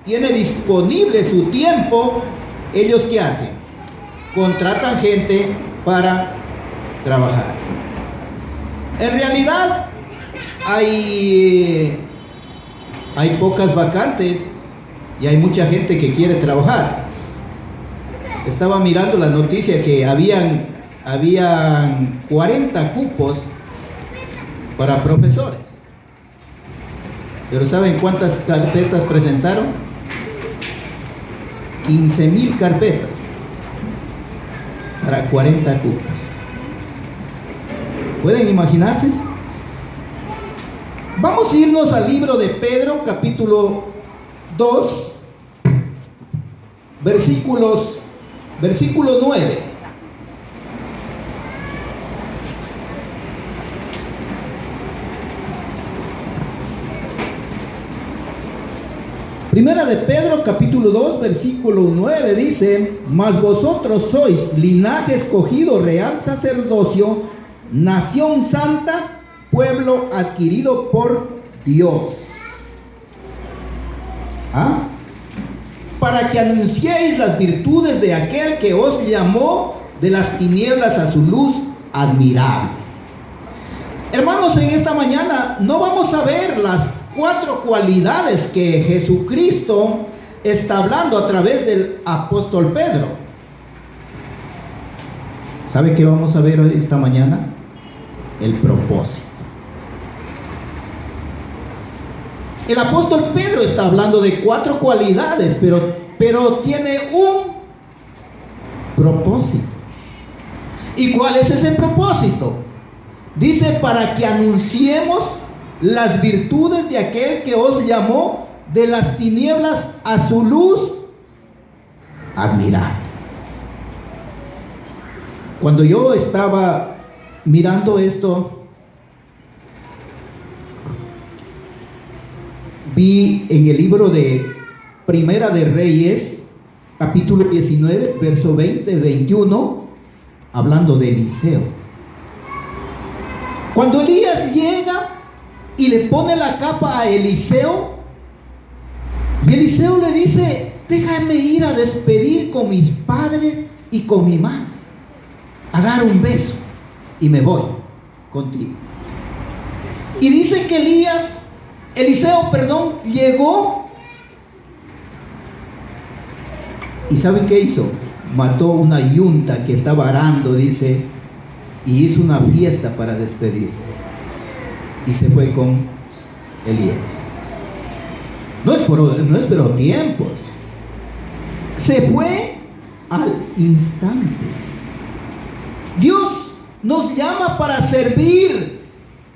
tiene disponible su tiempo, ellos ¿qué hacen? Contratan gente para trabajar. En realidad hay pocas vacantes y hay mucha gente que quiere trabajar. Estaba mirando la noticia que habían 40 cupos para profesores. Pero ¿saben cuántas carpetas presentaron? 15,000 carpetas para 40 cupos. ¿Pueden imaginarse? Vamos a irnos al libro de Pedro, capítulo 2, versículo 9. Primera de Pedro, capítulo 2, versículo 9 dice: mas vosotros sois linaje escogido, real sacerdocio, nación santa, pueblo adquirido por Dios. Para que anunciéis las virtudes de aquel que os llamó de las tinieblas a su luz admirable. Hermanos, en esta mañana no vamos a ver las 4 cualidades que Jesucristo está hablando a través del apóstol Pedro. ¿Sabe qué vamos a ver esta mañana? El propósito. El apóstol Pedro está hablando de 4 cualidades, pero tiene un propósito. ¿Y cuál es ese propósito? Dice: para que anunciemos las virtudes de aquel que os llamó de las tinieblas a su luz admirable. Cuando yo estaba mirando esto, vi en el libro de Primera de Reyes, capítulo 19, verso 20-21, hablando de Eliseo. Cuando Elías llega y le pone la capa a Eliseo, y Eliseo le dice: déjame ir a despedir con mis padres y con mi madre, a dar un beso, y me voy contigo. Y dice que Eliseo llegó, y ¿saben qué hizo? Mató una yunta que estaba arando, dice, y hizo una fiesta para despedir, y se fue con Elías. No esperó tiempos, se fue al instante. Dios nos llama para servir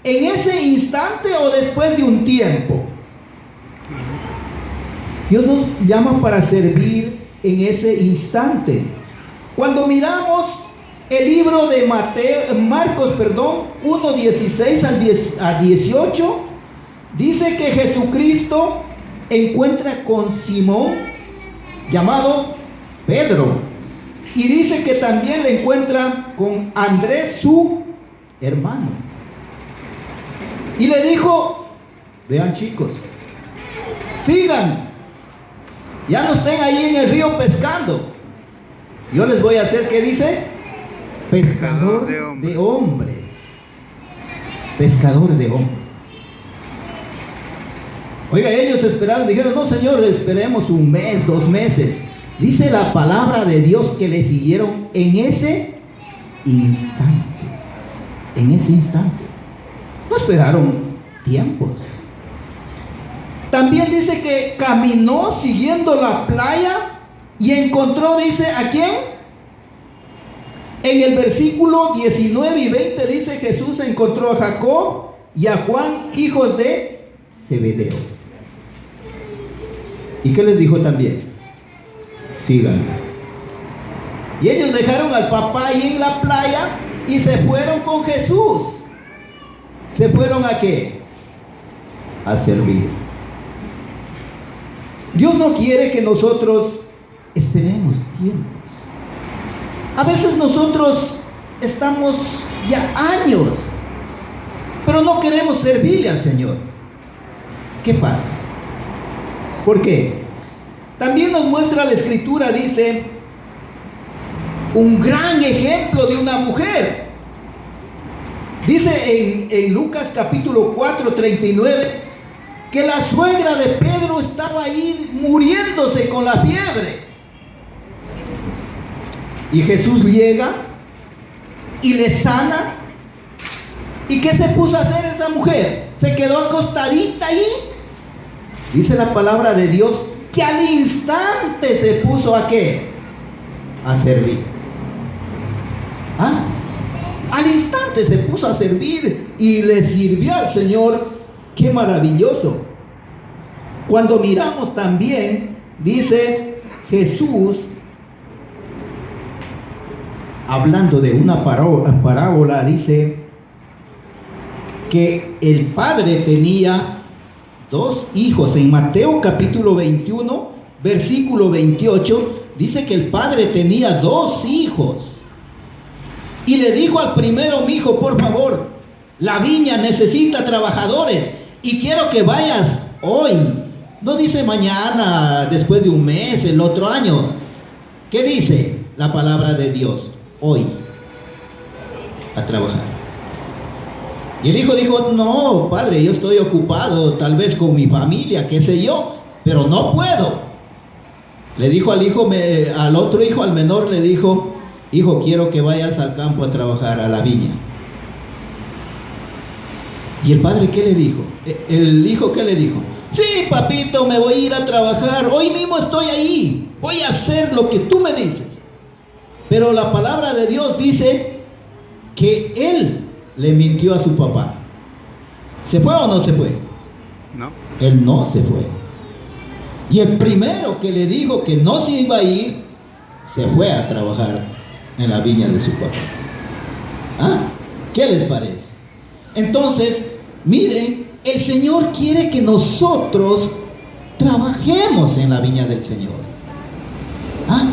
en ese instante o después de un tiempo. Dios nos llama para servir en ese instante. Cuando miramos el libro de Marcos 1:16 a 18, dice que Jesucristo encuentra con Simón, llamado Pedro, y dice que también le encuentra con Andrés, su hermano, y le dijo: vean, chicos, sigan, ya no estén ahí en el río pescando, yo les voy a hacer, ¿qué dice? Pescador de hombres. Pescador de hombres. Oiga, ellos esperaron, dijeron: no, Señor, esperemos 1 mes, 2 meses. Dice la palabra de Dios que le siguieron en ese instante. En ese instante. No esperaron tiempos. También dice que caminó siguiendo la playa y encontró, dice, ¿a quién? En el versículo 19 y 20 dice: Jesús encontró a Jacob y a Juan, hijos de Zebedeo. ¿Y qué les dijo también? Síganme. Y ellos dejaron al papá ahí en la playa y se fueron con Jesús. ¿Se fueron a qué? A servir. Dios no quiere que nosotros esperemos tiempos. A veces nosotros estamos ya años, pero no queremos servirle al Señor. ¿Qué pasa? ¿Por qué? También nos muestra la escritura, dice, un gran ejemplo de una mujer. Dice en Lucas capítulo 4, 39, que la suegra de Pedro estaba ahí muriéndose con la fiebre. Y Jesús llega y le sana. ¿Y qué se puso a hacer esa mujer? Se quedó acostadita ahí. Dice la palabra de Dios que al instante se puso ¿a qué? A servir. ¿Ah? Al instante se puso a servir y le sirvió al Señor. ¡Qué maravilloso! Cuando miramos también, dice Jesús, hablando de una parábola, dice que el padre tenía dos hijos. En Mateo capítulo 21, versículo 28, dice que el padre tenía dos hijos. Y le dijo al primero: mi hijo, por favor, la viña necesita trabajadores y quiero que vayas hoy. No dice mañana, después de un mes, el otro año. ¿Qué dice la palabra de Dios? Hoy, a trabajar. Y el hijo dijo: no, padre, yo estoy ocupado, tal vez con mi familia, qué sé yo, pero no puedo. Le dijo al hijo, al otro hijo, al menor, le dijo: hijo, quiero que vayas al campo a trabajar, a la viña. ¿Y el padre qué le dijo? El hijo, ¿qué le dijo? Sí, papito, me voy a ir a trabajar, hoy mismo estoy ahí, voy a hacer lo que tú me dices. Pero la palabra de Dios dice que él le mintió a su papá. ¿Se fue o no se fue? No. Él no se fue. Y el primero que le dijo que no se iba a ir, se fue a trabajar en la viña de su papá. ¿Ah? ¿Qué les parece? Entonces, miren, el Señor quiere que nosotros trabajemos en la viña del Señor. ¿Ah?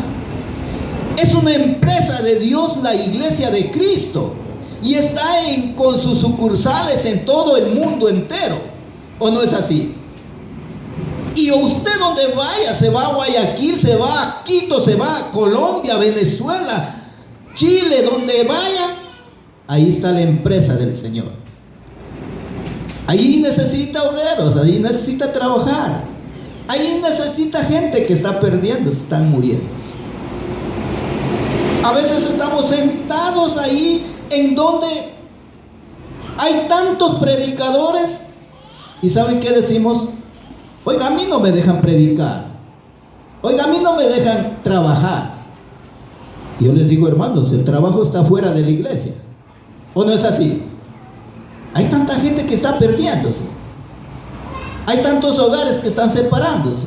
Es una empresa de Dios, la iglesia de Cristo, y está con sus sucursales en todo el mundo entero. ¿O no es así? Y usted donde vaya, se va a Guayaquil, se va a Quito, se va a Colombia, Venezuela, Chile, donde vaya, ahí está la empresa del Señor. Ahí necesita obreros, ahí necesita trabajar, ahí necesita gente que está perdiendo, se están muriendo. A veces estamos sentados ahí en donde hay tantos predicadores y ¿saben qué decimos? Oiga, a mí no me dejan predicar, oiga, a mí no me dejan trabajar. Yo les digo, hermanos, el trabajo está fuera de la iglesia. ¿O no es así? Hay tanta gente que está perdiéndose, hay tantos hogares que están separándose.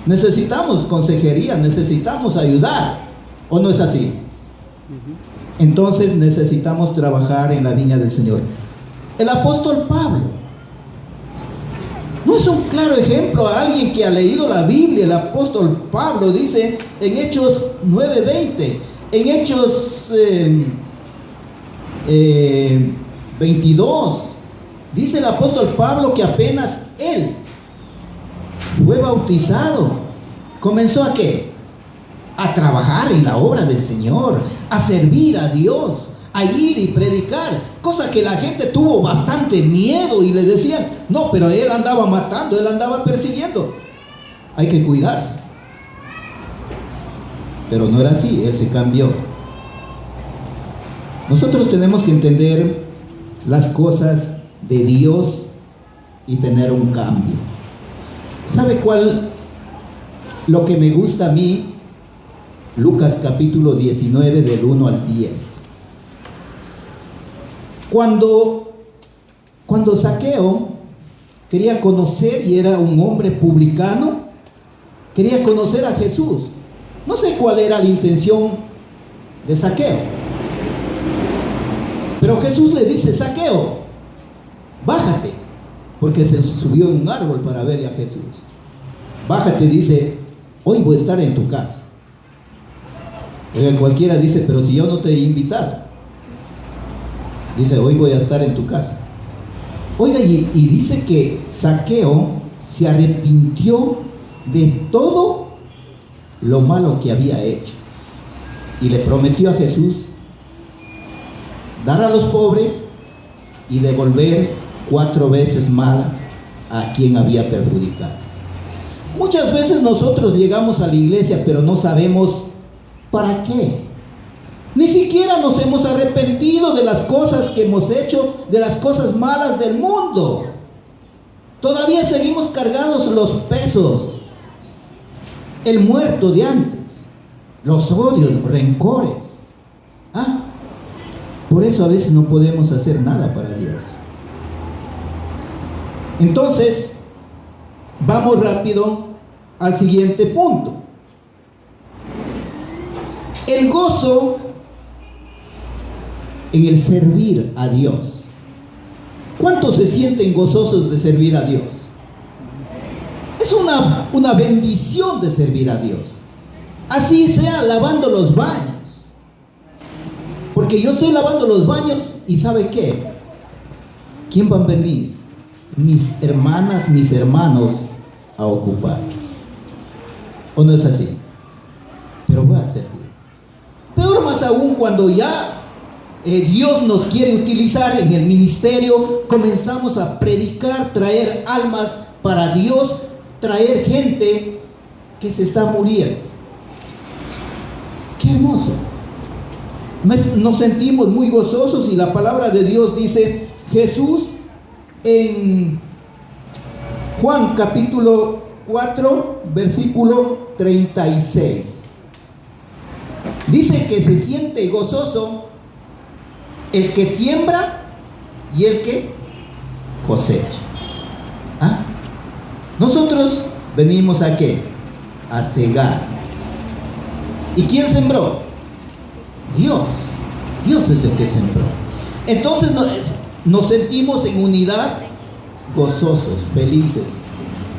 Necesitamos consejería, necesitamos ayudar, ¿o no es así? Entonces necesitamos trabajar en la viña del Señor. El apóstol Pablo no es un claro ejemplo a alguien que ha leído la Biblia. El apóstol Pablo dice en Hechos 9:20, en Hechos 22, dice el apóstol Pablo que apenas él fue bautizado, comenzó ¿a qué? A trabajar en la obra del Señor, a servir a Dios, a ir y predicar, cosa que la gente tuvo bastante miedo y le decían: no, pero él andaba matando, él andaba persiguiendo, hay que cuidarse. Pero no era así, él se cambió. Nosotros tenemos que entender las cosas de Dios y tener un cambio. ¿Sabe cuál? Lo que me gusta a mí, Lucas capítulo 19 del 1 al 10. Cuando Zaqueo quería conocer, y era un hombre publicano, quería conocer a Jesús. No sé cuál era la intención de Zaqueo, pero Jesús le dice: Zaqueo, bájate, porque se subió en un árbol para verle a Jesús. Bájate, dice, hoy voy a estar en tu casa. Oiga, cualquiera dice: pero si yo no te he invitado. Dice: hoy voy a estar en tu casa. Oiga, y dice que Zaqueo se arrepintió de todo lo malo que había hecho y le prometió a Jesús dar a los pobres y devolver 4 veces más a quien había perjudicado. Muchas veces nosotros llegamos a la iglesia, pero no sabemos para qué. Ni siquiera nos hemos arrepentido de las cosas que hemos hecho, de las cosas malas del mundo. Todavía seguimos cargados los pesos, el muerto de antes, los odios, los rencores. Por eso a veces no podemos hacer nada para Dios. Entonces, vamos rápido al siguiente punto. El gozo en el servir a Dios. ¿Cuántos se sienten gozosos de servir a Dios? Es una bendición de servir a Dios. Así sea lavando los baños. Porque yo estoy lavando los baños y ¿sabe qué? ¿Quién van a venir? Mis hermanas, mis hermanos a ocupar. ¿O no es así? Pero voy a servir. Peor más aún cuando ya Dios nos quiere utilizar en el ministerio, comenzamos a predicar, traer almas para Dios, traer gente que se está muriendo. ¡Qué hermoso! Nos sentimos muy gozosos y la palabra de Dios dice, Jesús en Juan capítulo 4, versículo 36. Dice que se siente gozoso el que siembra y el que cosecha. Nosotros venimos ¿a qué? A cegar. ¿Y quién sembró? Dios. Dios es el que sembró. Entonces nos sentimos en unidad, gozosos, felices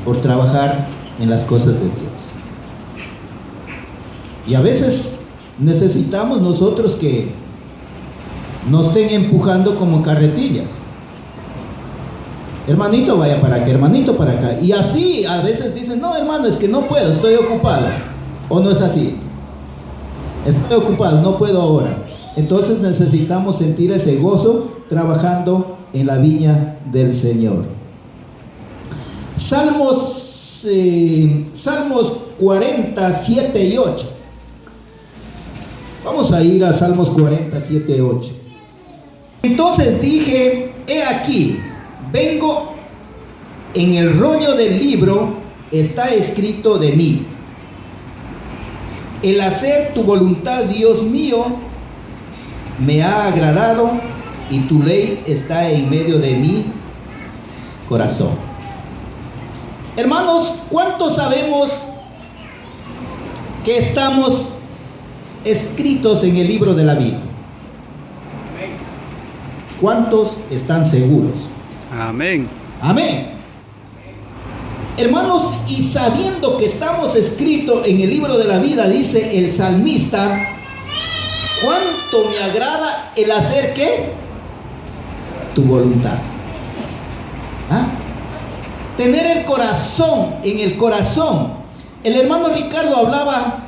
por trabajar en las cosas de Dios. Y a veces necesitamos nosotros que nos estén empujando como carretillas. Hermanito, vaya para acá, hermanito para acá. Y así a veces dicen, no hermano, es que no puedo, estoy ocupado. ¿O no es así? Estoy ocupado, no puedo ahora. Entonces necesitamos sentir ese gozo trabajando en la viña del Señor. Salmos 47 y 8. Vamos a ir a Salmos 47 y 8. Entonces dije, he aquí, vengo, en el rollo del libro está escrito de mí. El hacer tu voluntad, Dios mío, me ha agradado y tu ley está en medio de mi corazón. Hermanos, ¿cuántos sabemos que estamos escritos en el libro de la vida? ¿Cuántos están seguros? Amén. Amén. Hermanos, y sabiendo que estamos escritos en el libro de la vida, dice el salmista, cuánto me agrada el hacer ¿qué? Tu voluntad. Tener el corazón, en el corazón. El hermano Ricardo hablaba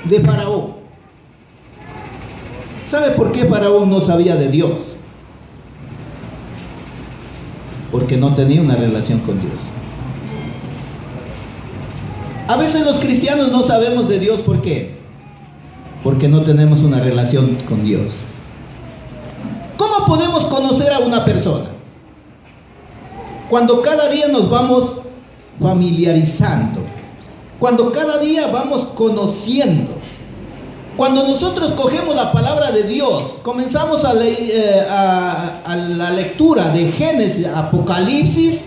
de Faraón. ¿Sabe por qué Faraón no sabía de Dios? Porque no tenía una relación con Dios. A veces los cristianos no sabemos de Dios, ¿por qué? Porque no tenemos una relación con Dios. ¿Cómo podemos conocer a una persona? Cuando cada día nos vamos familiarizando, cuando cada día vamos conociendo, cuando nosotros cogemos la palabra de Dios, comenzamos a la lectura de Génesis, Apocalipsis,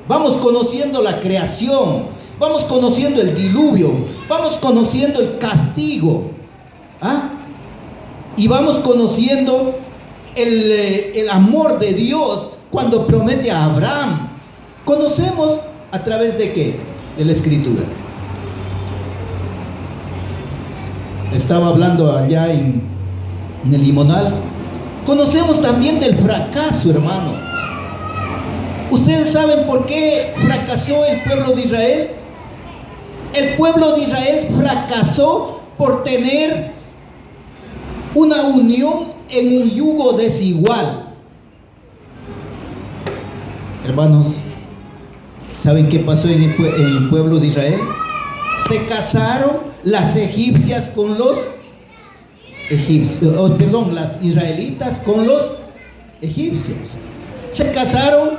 vamos conociendo la creación, vamos conociendo el diluvio, vamos conociendo el castigo, y vamos conociendo el amor de Dios cuando promete a Abraham. Conocemos a través de ¿qué? De la Escritura. Estaba hablando allá en el Limonal. Conocemos también del fracaso, hermano. ¿Ustedes saben por qué fracasó el pueblo de Israel? El pueblo de Israel fracasó por tener una unión en un yugo desigual. Hermanos, ¿saben qué pasó en el pueblo de Israel? Se casaron las egipcias con los egipcios, las israelitas con los egipcios. Se casaron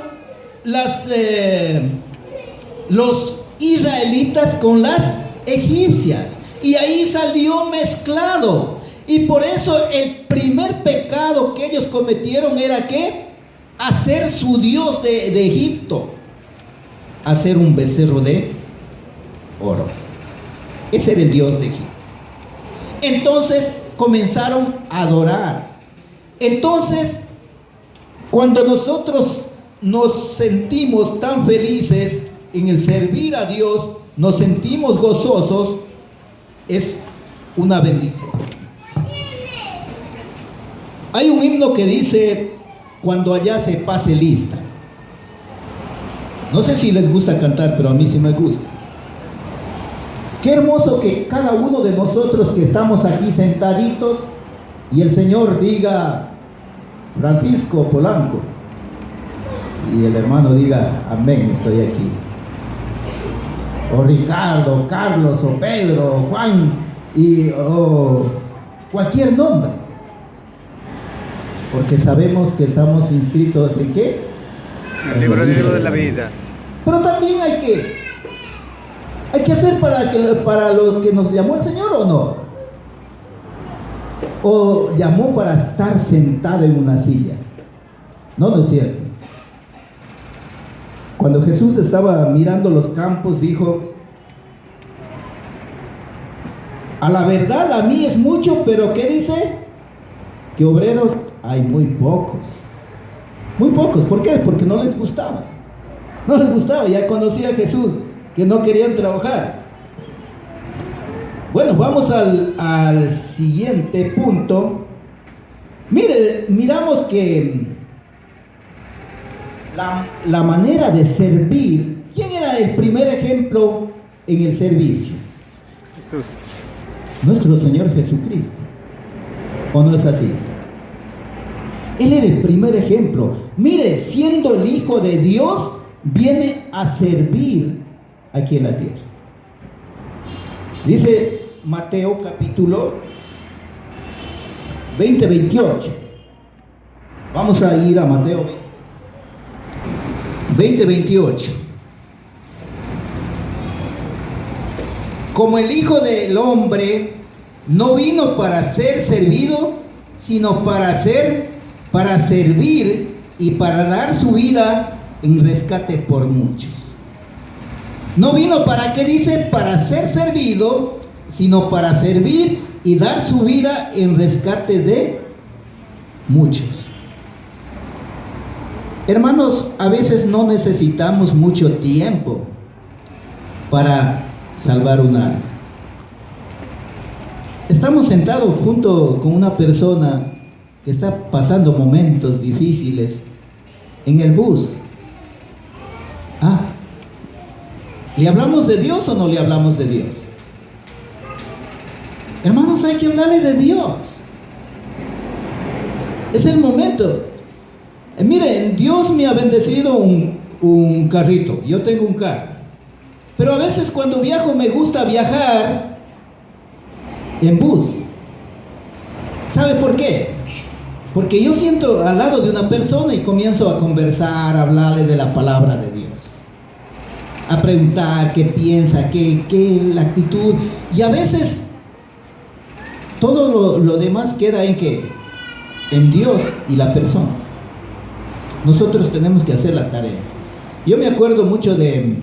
los israelitas con las egipcias, y ahí salió mezclado. Y por eso el primer pecado que ellos cometieron era ¿qué? Hacer su Dios de Egipto, hacer un becerro de oro. Ese era el Dios de Egipto. Entonces comenzaron a adorar. Entonces, cuando nosotros nos sentimos tan felices en el servir a Dios, nos sentimos gozosos, es una bendición. Hay un himno que dice: cuando allá se pase lista. No sé si les gusta cantar, pero a mí sí me gusta. Qué hermoso que cada uno de nosotros que estamos aquí sentaditos y el Señor diga Francisco Polanco y el hermano diga amén, estoy aquí. O Ricardo, Carlos, o Pedro, o Juan, o cualquier nombre. Porque sabemos que estamos inscritos en ¿qué? El libro de la vida. Pero también hay que hacer para lo que nos llamó el Señor, ¿o no? O llamó para estar sentado en una silla. No es cierto. Cuando Jesús estaba mirando los campos, dijo: a la verdad a mí es mucho, pero ¿qué dice? Que obreros hay muy pocos. Muy pocos. ¿Por qué? Porque no les gustaba. No les gustaba. Ya conocía a Jesús, que no querían trabajar. Bueno, vamos al siguiente punto. Miramos que la manera de servir. ¿Quién era el primer ejemplo en el servicio? Jesús. Nuestro Señor Jesucristo. ¿O no es así? Él era el primer ejemplo. Mire, siendo el Hijo de Dios, viene a servir aquí en la tierra. Dice Mateo capítulo 28. Vamos a ir a Mateo 28. Como el Hijo del Hombre no vino para ser servido, sino para servir y para dar su vida en rescate por muchos. No vino para, ¿qué dice? Para ser servido, sino para servir y dar su vida en rescate de muchos. Hermanos, a veces no necesitamos mucho tiempo para salvar un alma. Estamos sentados junto con una persona que está pasando momentos difíciles en el bus. ¿Le hablamos de Dios o no le hablamos de Dios? Hermanos, hay que hablarle de Dios. Es el momento. Miren, Dios me ha bendecido un carrito. Yo tengo un carro. Pero a veces cuando viajo me gusta viajar en bus. ¿Sabe por qué? Porque yo siento al lado de una persona y comienzo a conversar, a hablarle de la palabra de Dios, a preguntar qué piensa, qué la actitud. Y a veces todo lo demás queda en ¿qué? En Dios y la persona. Nosotros tenemos que hacer la tarea. Yo me acuerdo mucho de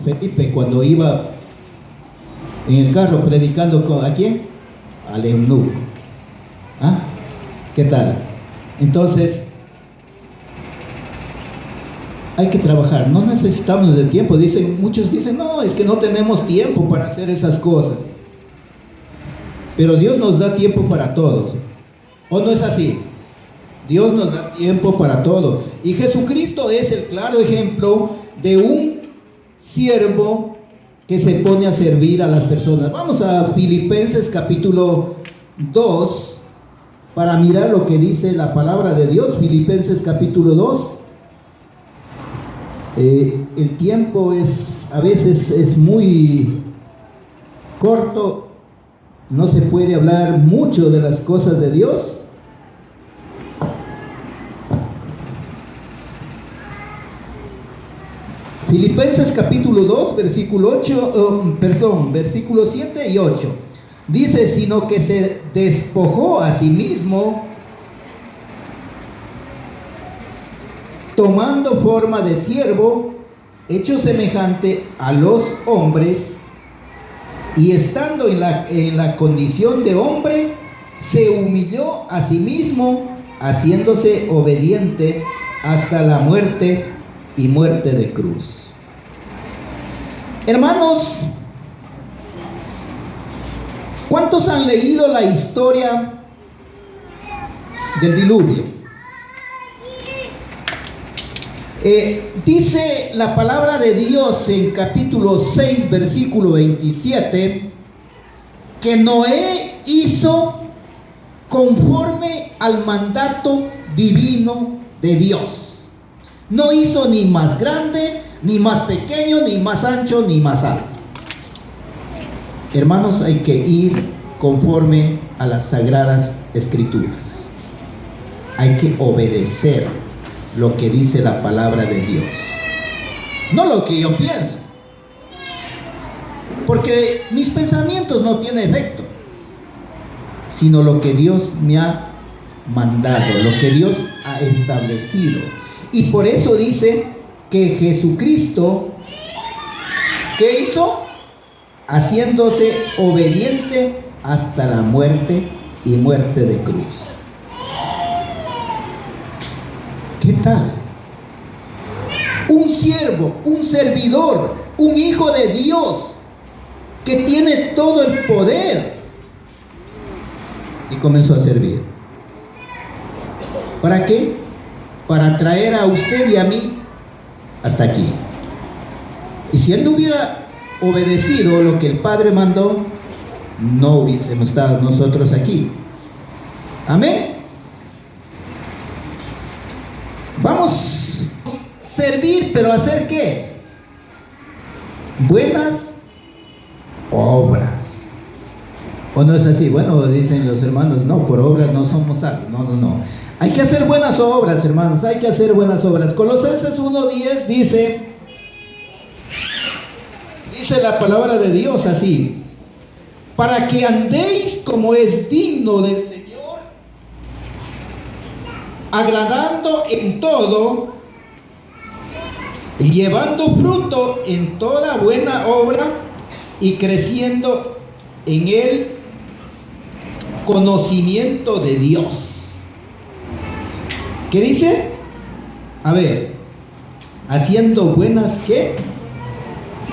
Felipe cuando iba en el carro predicando ¿a quién? Al eunuco. ¿Qué tal? Entonces hay que trabajar, no necesitamos de tiempo. Muchos dicen, no, es que no tenemos tiempo para hacer esas cosas. Pero Dios nos da tiempo para todos. ¿O no es así? Dios nos da tiempo para todo. Y Jesucristo es el claro ejemplo de un siervo que se pone a servir a las personas. Vamos a Filipenses capítulo 2 para mirar lo que dice la palabra de Dios. Filipenses capítulo 2. El tiempo a veces es muy corto, no se puede hablar mucho de las cosas de Dios. Filipenses capítulo 2, versículo 7 y 8. Dice, sino que se despojó a sí mismo, tomando forma de siervo, hecho semejante a los hombres, y estando en la condición de hombre, se humilló a sí mismo, haciéndose obediente hasta la muerte y muerte de cruz. Hermanos, ¿cuántos han leído la historia del diluvio? Dice la palabra de Dios en capítulo 6, versículo 27, que Noé hizo conforme al mandato divino de Dios. No hizo ni más grande, ni más pequeño, ni más ancho, ni más alto. Hermanos, hay que ir conforme a las sagradas escrituras. Hay que obedecer lo que dice la palabra de Dios, no lo que yo pienso, porque mis pensamientos no tienen efecto, sino lo que Dios me ha mandado, lo que Dios ha establecido. Y por eso dice que Jesucristo, ¿qué hizo? Haciéndose obediente hasta la muerte y muerte de cruz. ¿Qué tal? Un siervo, un servidor, un hijo de Dios que tiene todo el poder, y comenzó a servir. ¿Para qué? Para traer a usted y a mí hasta aquí. Y si él no hubiera obedecido lo que el Padre mandó, no hubiésemos estado nosotros aquí. Amén. Vamos a servir, pero ¿hacer qué? Buenas obras. ¿O no es así? Bueno, dicen los hermanos, no, por obras no somos salvos. No. Hay que hacer buenas obras, hermanos, hay que hacer buenas obras. Colosenses 1:10 dice la palabra de Dios así: para que andéis como es digno del Señor, agradando en todo, llevando fruto en toda buena obra y creciendo en el conocimiento de Dios. ¿Qué dice? A ver, haciendo buenas ¿qué?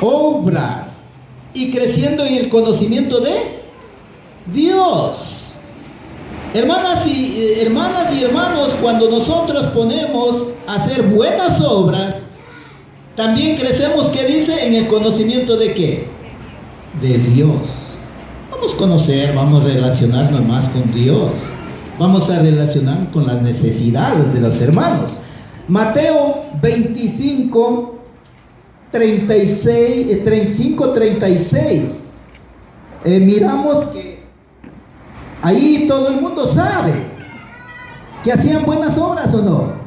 Obras y creciendo en el conocimiento de Dios. Hermanas y hermanos, cuando nosotros ponemos a hacer buenas obras, también crecemos, ¿qué dice? En el conocimiento de ¿qué? De Dios. Vamos a conocer, vamos a relacionarnos más con Dios. Vamos a relacionar con las necesidades de los hermanos. Mateo 25, 36. Miramos que ahí todo el mundo sabe que hacían buenas obras, ¿o no?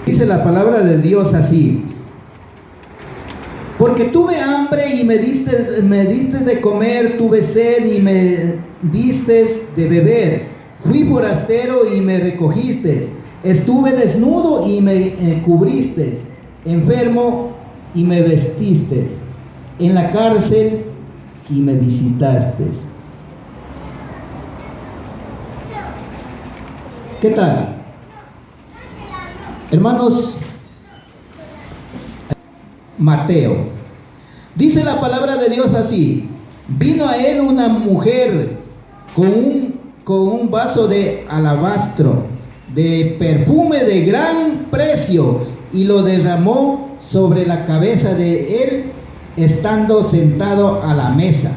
Dice la palabra de Dios así: porque tuve hambre y me diste de comer, tuve sed y me diste de beber, fui forastero y me recogiste, estuve desnudo y me cubriste, enfermo y me vestiste, en la cárcel y me visitaste. ¿Qué tal? Hermanos, Mateo. Dice la palabra de Dios así: vino a él una mujer con un vaso de alabastro, de perfume de gran precio, y lo derramó sobre la cabeza de él, estando sentado a la mesa.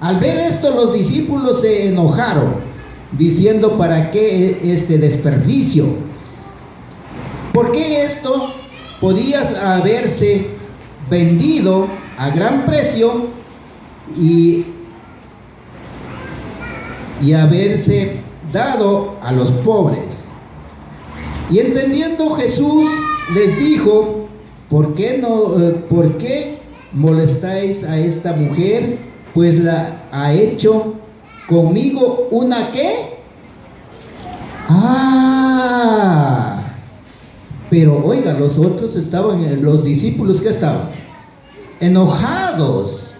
Al ver esto, los discípulos se enojaron, diciendo: ¿para qué este desperdicio? Porque esto podía haberse vendido a gran precio y haberse dado a los pobres. Y entendiendo, Jesús les dijo: ¿por qué molestáis a esta mujer? Pues la ha hecho conmigo una ¿qué? Pero oiga, los otros los discípulos que estaban enojados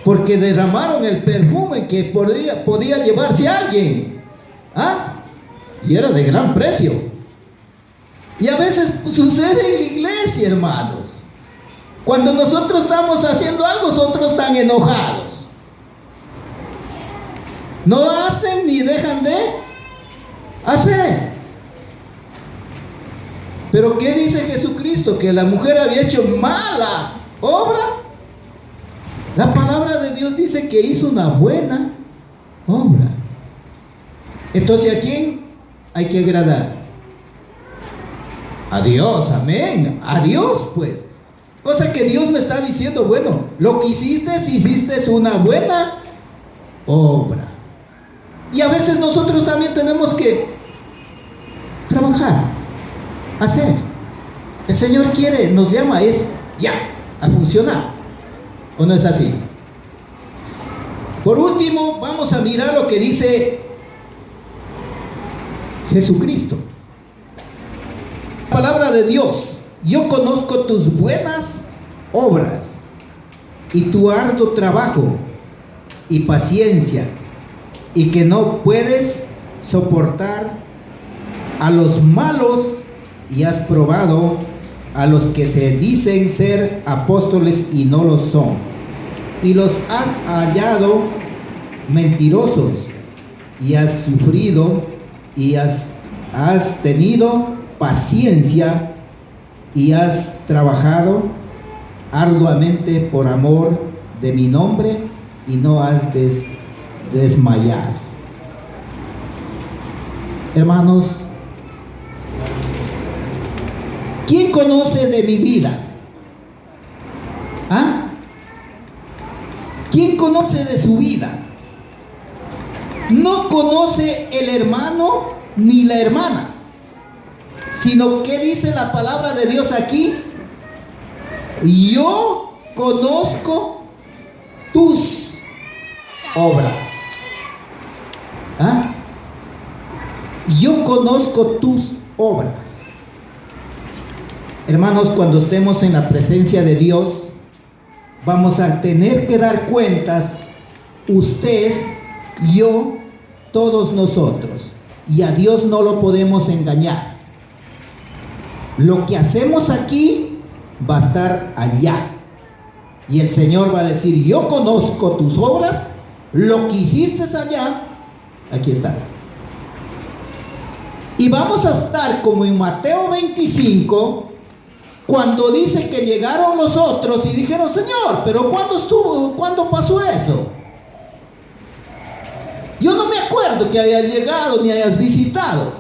porque derramaron el perfume que podía llevarse a alguien, y era de gran precio. Y a veces sucede en la iglesia, hermanos. Cuando nosotros estamos haciendo algo, otros están enojados, no hacen ni dejan de hacer. Pero ¿qué dice Jesucristo? Que la mujer había hecho mala obra. La palabra de Dios dice que hizo una buena obra. Entonces, ¿a quién hay que agradar? A Dios, amén. A Dios, pues. Cosa que Dios me está diciendo: bueno, lo que hiciste una buena obra. Y a veces nosotros también tenemos que trabajar, hacer. El Señor quiere, nos llama ya a funcionar, ¿o no es así? Por último, vamos a mirar lo que dice Jesucristo. Palabra de Dios: yo conozco tus buenas obras y tu arduo trabajo y paciencia, y que no puedes soportar a los malos, y has probado a los que se dicen ser apóstoles y no lo son, y los has hallado mentirosos, y has sufrido y has tenido paciencia, y has trabajado arduamente por amor de mi nombre, y no has desmayado. Hermanos, ¿quién conoce de mi vida? ¿Quién conoce de su vida? No conoce el hermano ni la hermana, sino que dice la palabra de Dios aquí: yo conozco tus obras. Yo conozco tus obras. Hermanos, cuando estemos en la presencia de Dios, vamos a tener que dar cuentas, usted, yo, todos nosotros, y a Dios no lo podemos engañar. Lo que hacemos aquí va a estar allá, y el Señor va a decir: yo conozco tus obras, lo que hiciste allá, aquí está. Y vamos a estar como en Mateo 25, cuando dice que llegaron los otros y dijeron: Señor, pero ¿cuándo pasó eso? Yo no me acuerdo que hayas llegado ni hayas visitado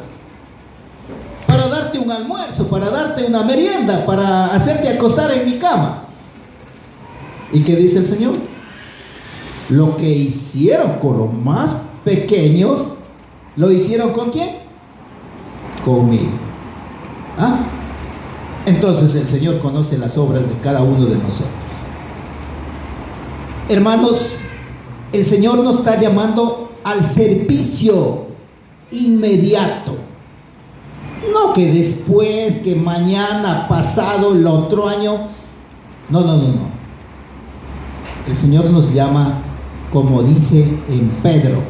para darte un almuerzo, para darte una merienda, para hacerte acostar en mi cama. ¿Y qué dice el Señor? Lo que hicieron con los más pequeños, ¿lo hicieron con quién? Conmigo. Entonces el Señor conoce las obras de cada uno de nosotros. Hermanos, el Señor nos está llamando al servicio inmediato. No que después, que mañana, pasado, el otro año. No. El Señor nos llama, como dice en Pedro: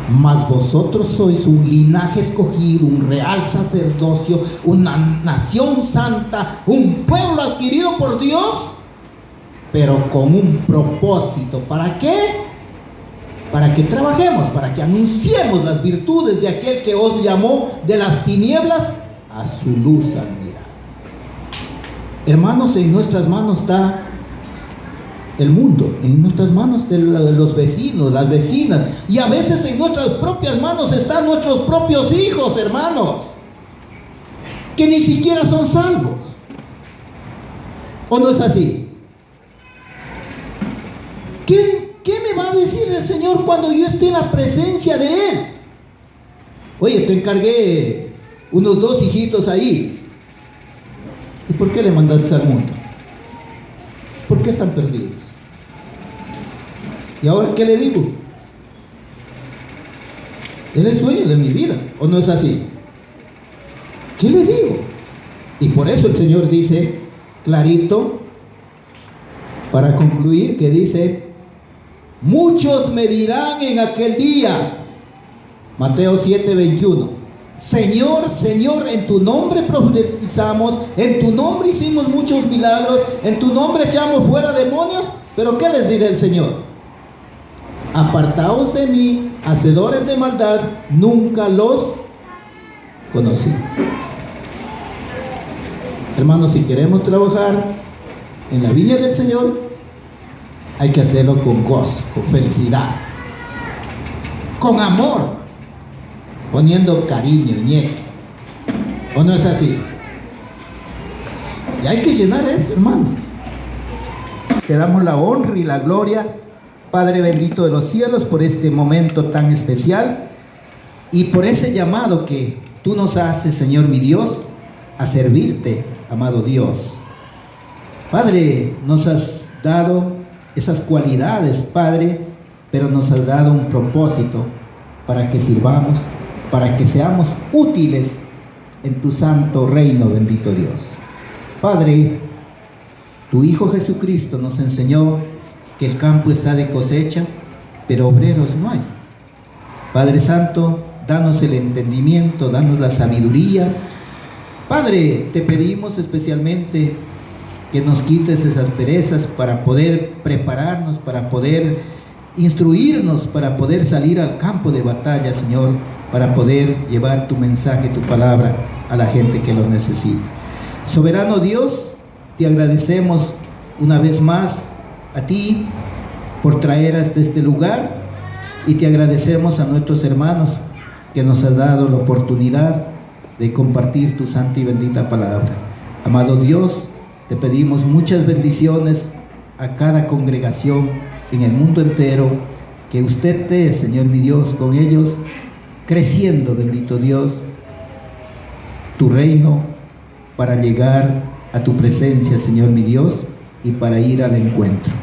Mas vosotros sois un linaje escogido, un real sacerdocio, una nación santa, un pueblo adquirido por Dios, pero con un propósito. ¿Para qué? Para que trabajemos, para que anunciemos las virtudes de aquel que os llamó de las tinieblas a su luz admirable. Hermanos, en nuestras manos está el mundo, en nuestras manos de los vecinos, las vecinas, y a veces en nuestras propias manos están nuestros propios hijos, hermanos, que ni siquiera son salvos. ¿O no es así? ¿Qué me va a decir el Señor cuando yo esté en la presencia de Él? Oye, te encargué unos 2 hijitos ahí. ¿Y por qué le mandaste al mundo? ¿Por qué están perdidos? ¿Y ahora qué le digo? Él es dueño de mi vida, ¿o no es así? ¿Qué le digo? Y por eso el Señor dice clarito, para concluir, que dice: muchos me dirán en aquel día, Mateo 7:21, Señor, Señor, en tu nombre profetizamos, en tu nombre hicimos muchos milagros, en tu nombre echamos fuera demonios. Pero ¿qué les dirá el Señor? Apartaos de mí, hacedores de maldad, nunca los conocí. Hermanos, si queremos trabajar en la viña del Señor, hay que hacerlo con gozo, con felicidad, con amor, poniendo cariño, ñeque. ¿O no es así? Y hay que llenar esto, hermano. Te damos la honra y la gloria, Padre bendito de los cielos, por este momento tan especial y por ese llamado que tú nos haces, Señor mi Dios, a servirte, amado Dios. Padre, nos has dado esas cualidades, Padre, pero nos has dado un propósito para que sirvamos, para que seamos útiles en tu santo reino, bendito Dios. Padre, tu Hijo Jesucristo nos enseñó que el campo está de cosecha, pero obreros no hay. Padre Santo, danos el entendimiento, danos la sabiduría. Padre, te pedimos especialmente que nos quites esas perezas para poder prepararnos, para poder instruirnos, para poder salir al campo de batalla, Señor, para poder llevar tu mensaje, tu palabra a la gente que lo necesita. Soberano Dios, te agradecemos una vez más a ti por traer hasta este lugar, y te agradecemos a nuestros hermanos que nos has dado la oportunidad de compartir tu santa y bendita palabra. Amado Dios, te pedimos muchas bendiciones a cada congregación en el mundo entero, que usted esté, Señor mi Dios, con ellos, creciendo, bendito Dios, tu reino, para llegar a tu presencia, Señor mi Dios, y para ir al encuentro.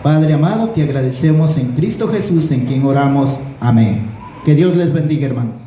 Padre amado, te agradecemos en Cristo Jesús, en quien oramos. Amén. Que Dios les bendiga, hermanos.